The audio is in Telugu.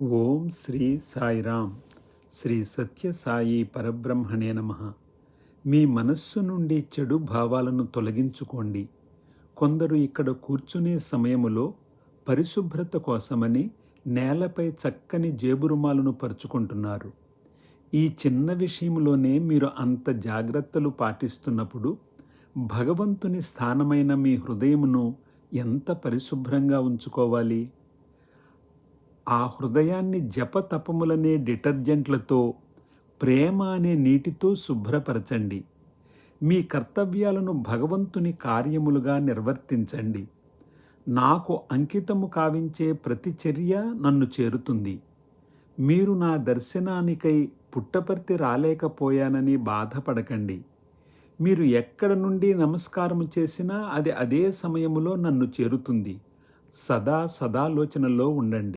ఓం శ్రీ సాయిరామ్. శ్రీ సత్య సాయి పరబ్రహ్మణే నమః. మీ మనస్సు నుండి చెడు భావాలను తొలగించుకోండి. కొందరు ఇక్కడ కూర్చునే సమయములో పరిశుభ్రత కోసమని నేలపై చక్కని జేబురుమాలను పరుచుకుంటున్నారు. ఈ చిన్న విషయంలోనే మీరు అంత జాగ్రత్తలు పాటిస్తున్నప్పుడు భగవంతుని స్థానమైన మీ హృదయమును ఎంత పరిశుభ్రంగా ఉంచుకోవాలి? ఆ హృదయాన్ని జపతపములనే డిటర్జెంట్లతో, ప్రేమ అనే నీటితో శుభ్రపరచండి. మీ కర్తవ్యాలను భగవంతుని కార్యములుగా నిర్వర్తించండి. నాకు అంకితము కావించే ప్రతి చర్య నన్ను చేరుతుంది. మీరు నా దర్శనానికై పుట్టపర్తి రాలేకపోయానని బాధపడకండి. మీరు ఎక్కడ నుండి నమస్కారము చేసినా అది అదే సమయములో నన్ను చేరుతుంది. సదాలోచనలో ఉండండి.